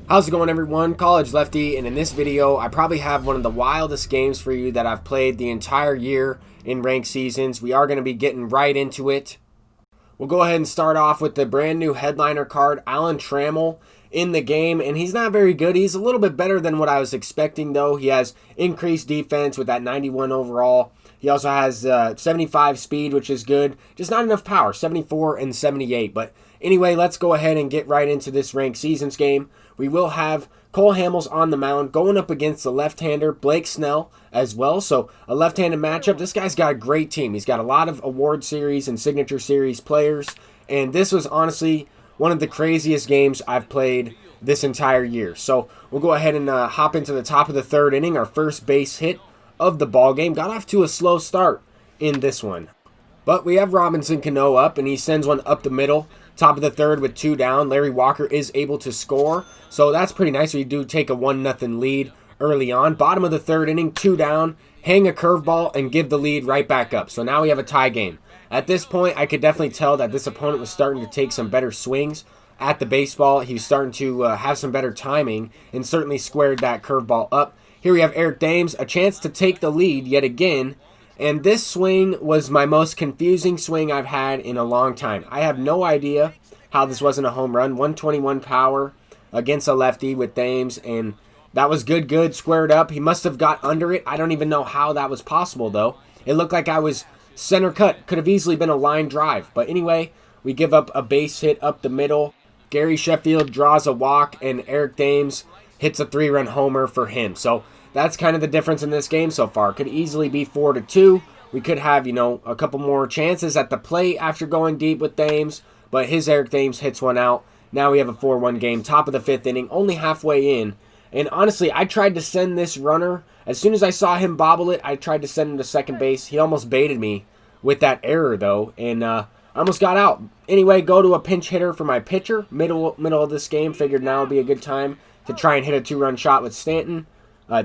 How's it going, everyone? College Lefty, and in this video I probably have one of the wildest games for you that I've played the entire year in ranked seasons. We are going to be getting right into it. We'll go ahead and start off with the brand new headliner card, Alan Trammell, in the game, and he's not very good. He's a little bit better than what I was expecting, though. He has increased defense with that 91 overall. He also has 75 speed, which is good. Just not enough power, 74 and 78. But anyway, let's go ahead and get right into this ranked seasons game. We will have Cole Hamels on the mound going up against the left-hander Blake Snell as well. So a left-handed matchup. This guy's got a great team. He's got a lot of award series and signature series players. And this was honestly one of the craziest games I've played this entire year. So we'll go ahead and hop into the top of the third inning. Our first base hit of the ball game. Got off to a slow start in this one. But we have Robinson Cano up, and he sends one up the middle. Top of the third with 2 down. Larry Walker is able to score. So that's pretty nice. We do take a 1-0 lead early on. Bottom of the third inning, 2 down. Hang a curveball and give the lead right back up. So now we have a tie game. At this point, I could definitely tell that this opponent was starting to take some better swings at the baseball. He was starting to have some better timing and certainly squared that curveball up. Here we have Eric Dames, a chance to take the lead yet again. And this swing was my most confusing swing I've had in a long time. I have no idea how this wasn't a home run. 121 power against a lefty with Dames, and that was good, squared up. He must have got under it. I don't even know how that was possible, though. It looked like I was center cut. Could have easily been a line drive. But anyway, we give up a base hit up the middle. Gary Sheffield draws a walk, and Eric Dames hits a 3-run homer for him. So that's kind of the difference in this game so far. Could easily be 4-2. We could have, a couple more chances at the plate after going deep with Dames, but his Eric Dames hits one out. Now we have a 4-1 game, top of the 5th inning, only halfway in. And honestly, I tried to send this runner. As soon as I saw him bobble it, I tried to send him to second base. He almost baited me with that error, though, and I almost got out. Anyway, go to a pinch hitter for my pitcher. Middle of this game, figured now would be a good time to try and hit a 2-run shot with Stanton.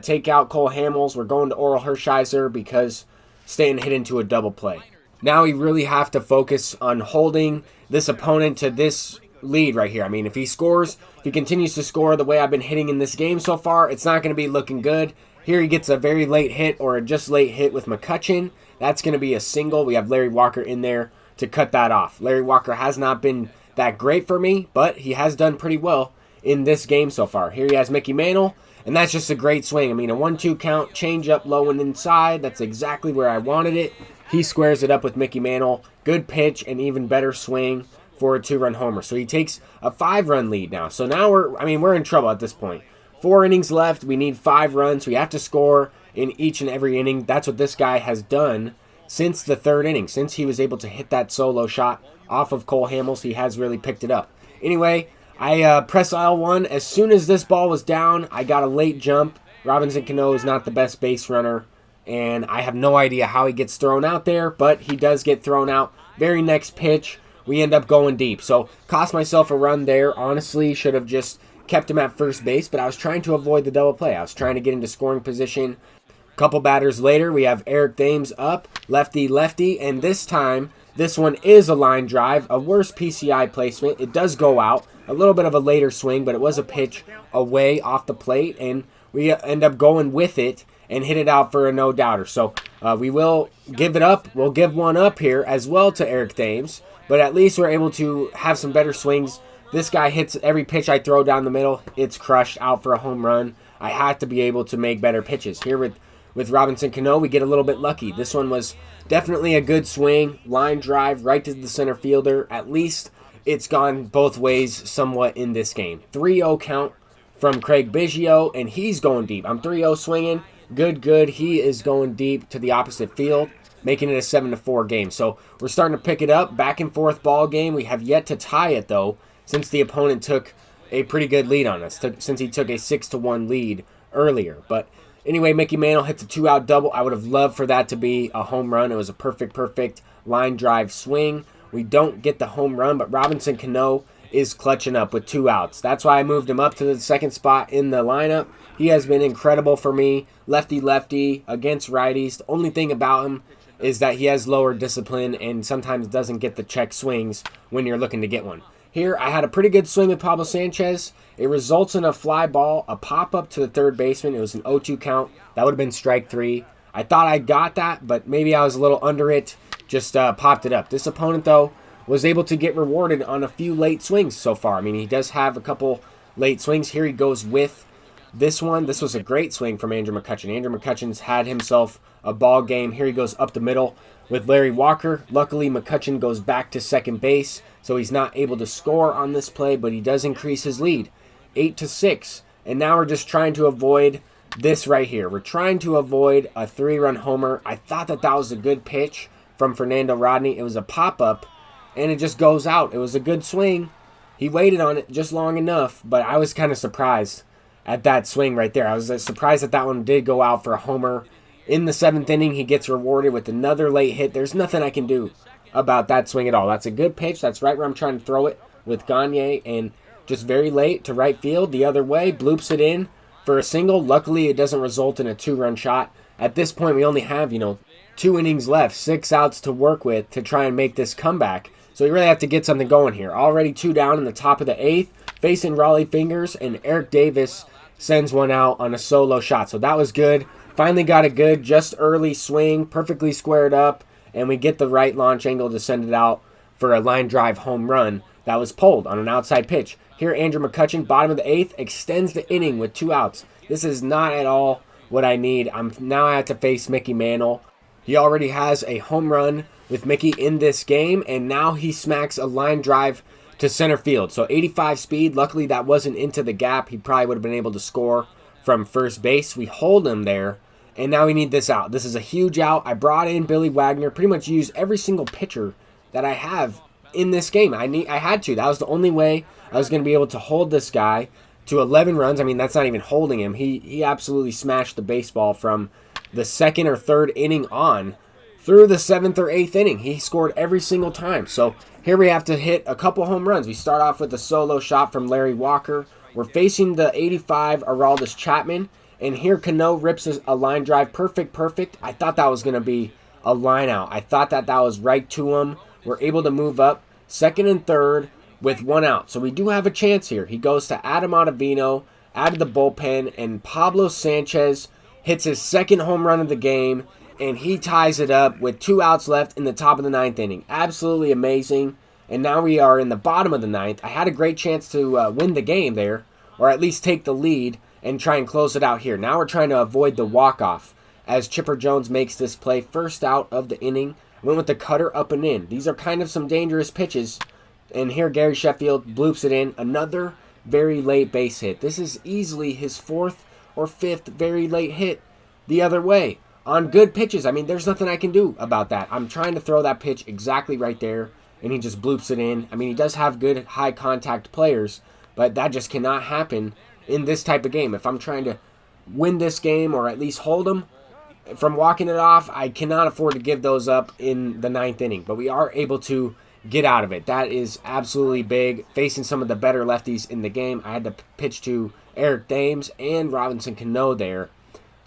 Take out Cole Hamels. We're going to Oral Hershiser because Stanton hit into a double play. Now we really have to focus on holding this opponent to this lead right here. I mean, if he scores, if he continues to score the way I've been hitting in this game so far, it's not going to be looking good. Here he gets a very late hit or a just late hit with McCutchen. That's going to be a single. We have Larry Walker in there to cut that off. Larry Walker has not been that great for me, but he has done pretty well in this game so far. Here he has Mickey Mantle. And that's just a great swing. I mean, a 1-2 count, change up low and inside. That's exactly where I wanted it. He squares it up with Mickey Mantle. Good pitch and even better swing for a 2-run homer. So he takes a 5-run lead now. So now we're in trouble at this point. 4 innings left. We need 5 runs. We have to score in each and every inning. That's what this guy has done since the 3rd inning. Since he was able to hit that solo shot off of Cole Hamels, he has really picked it up. Anyway, I press L1. As soon as this ball was down, I got a late jump. Robinson Cano is not the best base runner, and I have no idea how he gets thrown out there, but he does get thrown out. Very next pitch, we end up going deep. So, cost myself a run there. Honestly, should have just kept him at first base, but I was trying to avoid the double play. I was trying to get into scoring position. A couple batters later, we have Eric Dames up, lefty, and this time, this one is a line drive, a worse PCI placement. It does go out. A little bit of a later swing, but it was a pitch away off the plate, and we end up going with it and hit it out for a no-doubter. So we will give it up. We'll give one up here as well to Eric Dames, but at least we're able to have some better swings. This guy hits every pitch I throw down the middle. It's crushed out for a home run. I have to be able to make better pitches. Here with Robinson Cano, we get a little bit lucky. This one was definitely a good swing. Line drive right to the center fielder. At least it's gone both ways somewhat in this game. 3-0 count from Craig Biggio, and he's going deep. I'm 3-0 swinging. Good. He is going deep to the opposite field, making it a 7-4 game. So we're starting to pick it up. Back and forth ball game. We have yet to tie it, though, since the opponent took a pretty good lead on us, since he took a 6-1 lead earlier. But anyway, Mickey Mantle hits a 2-out double. I would have loved for that to be a home run. It was a perfect line drive swing. We don't get the home run, but Robinson Cano is clutching up with 2 outs. That's why I moved him up to the second spot in the lineup. He has been incredible for me. Lefty against righties. The only thing about him is that he has lower discipline and sometimes doesn't get the check swings when you're looking to get one. Here, I had a pretty good swing with Pablo Sanchez. It results in a fly ball, a pop-up to the third baseman. It was an 0-2 count. That would have been strike 3. I thought I got that, but maybe I was a little under it. Just popped it up. This opponent, though, was able to get rewarded on a few late swings so far. I mean, he does have a couple late swings. Here he goes with this one. This was a great swing from Andrew McCutchen. Andrew McCutchen's had himself a ball game. Here he goes up the middle with Larry Walker. Luckily, McCutchen goes back to second base, so he's not able to score on this play, but he does increase his lead, 8-6. And now we're just trying to avoid this right here. We're trying to avoid a 3-run homer. I thought that was a good pitch from Fernando Rodney. It was a pop-up, and it just goes out. It was a good swing. He waited on it just long enough, but I was kind of surprised at that swing right there. I was surprised that one did go out for a homer. In the 7th inning, he gets rewarded with another late hit. There's nothing I can do about that swing at all. That's a good pitch. That's right where I'm trying to throw it with Gagne, and just very late to right field. The other way, bloops it in for a single. Luckily, it doesn't result in a 2-run shot. At this point, we only have, 2 innings left, 6 outs to work with to try and make this comeback. So you really have to get something going here. Already 2 down in the top of the 8th, facing Raleigh Fingers, and Eric Davis sends one out on a solo shot. So that was good. Finally got a good, just early swing, perfectly squared up, and we get the right launch angle to send it out for a line drive home run that was pulled on an outside pitch. Here, Andrew McCutchen, bottom of the 8th, extends the inning with 2 outs. This is not at all what I need. Now I have to face Mickey Mantle. He already has a home run with Mickey in this game, and now he smacks a line drive to center field. So 85 speed. Luckily, that wasn't into the gap. He probably would have been able to score from first base. We hold him there, and now we need this out. This is a huge out. I brought in Billy Wagner, pretty much used every single pitcher that I have in this game. I had to. That was the only way I was going to be able to hold this guy to 11 runs. I mean, that's not even holding him. He absolutely smashed the baseball from the 2nd or 3rd inning on through the 7th or 8th inning. He scored every single time. So here we have to hit a couple home runs. We start off with a solo shot from Larry Walker. We're facing the 85 Aroldis Chapman, and here Cano rips a line drive. Perfect. I thought that was going to be a line out. I thought that was right to him. We're able to move up 2nd and 3rd with 1 out. So we do have a chance here. He goes to Adam Ottavino out of the bullpen, and Pablo Sanchez hits his 2nd home run of the game, and he ties it up with 2 outs left in the top of the 9th inning. Absolutely amazing. And now we are in the bottom of the 9th. I had a great chance to win the game there, or at least take the lead and try and close it out here. Now we're trying to avoid the walk-off as Chipper Jones makes this play. First out of the inning. Went with the cutter up and in. These are kind of some dangerous pitches. And here Gary Sheffield bloops it in. Another very late base hit. This is easily his 4th or 5th very late hit the other way on good pitches. I mean, there's nothing I can do about that. I'm trying to throw that pitch exactly right there, and he just bloops it in. I mean, he does have good high contact players, but that just cannot happen in this type of game. If I'm trying to win this game or at least hold them from walking it off, I cannot afford to give those up in the 9th inning. But we are able to get out of it. That is absolutely big. Facing some of the better lefties in the game, I had to pitch to Eric Dames and Robinson Cano there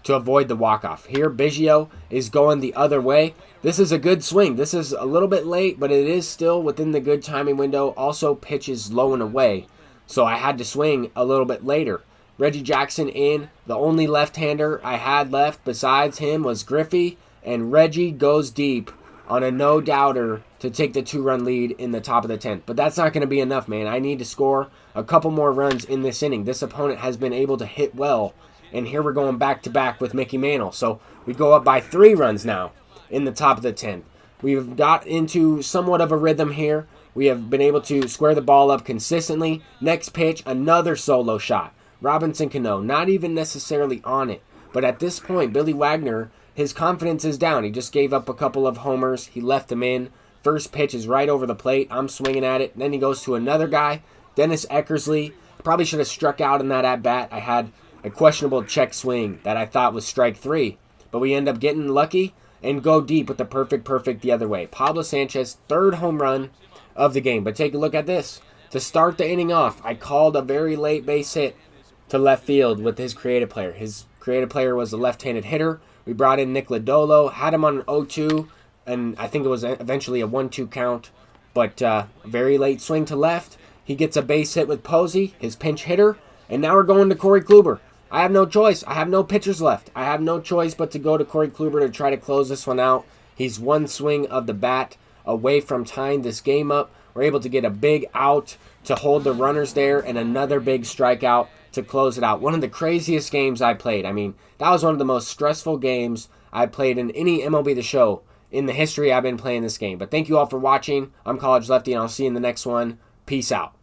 to avoid the walk-off. Here, Biggio is going the other way. This is a good swing. This is a little bit late, but it is still within the good timing window. Also pitches low and away, so I had to swing a little bit later. Reggie Jackson in. The only left-hander I had left besides him was Griffey, and Reggie goes deep on a no-doubter to take the 2-run lead in the top of the 10th. But that's not going to be enough, man. I need to score a couple more runs in this inning. This opponent has been able to hit well, and here we're going back-to-back with Mickey Mantle. So we go up by 3 runs now in the top of the 10th. We've got into somewhat of a rhythm here. We have been able to square the ball up consistently. Next pitch, another solo shot. Robinson Cano, not even necessarily on it. But at this point, Billy Wagner, his confidence is down. He just gave up a couple of homers. He left them in. First pitch is right over the plate. I'm swinging at it. Then he goes to another guy, Dennis Eckersley. Probably should have struck out in that at-bat. I had a questionable check swing that I thought was strike 3. But we end up getting lucky and go deep with the perfect the other way. Pablo Sanchez, 3rd home run of the game. But take a look at this. To start the inning off, I called a very late base hit to left field with his creative player. His creative player was a left-handed hitter. We brought in Nick Lodolo, had him on an 0-2, and I think it was eventually a 1-2 count. But a very late swing to left. He gets a base hit with Posey, his pinch hitter, and now we're going to Corey Kluber. I have no choice. I have no pitchers left. I have no choice but to go to Corey Kluber to try to close this one out. He's one swing of the bat away from tying this game up. We're able to get a big out to hold the runners there and another big strikeout to close it out. One of the craziest games I played. I mean, that was one of the most stressful games I played in any MLB The Show in the history I've been playing this game. But thank you all for watching. I'm College Lefty, and I'll see you in the next one. Peace out.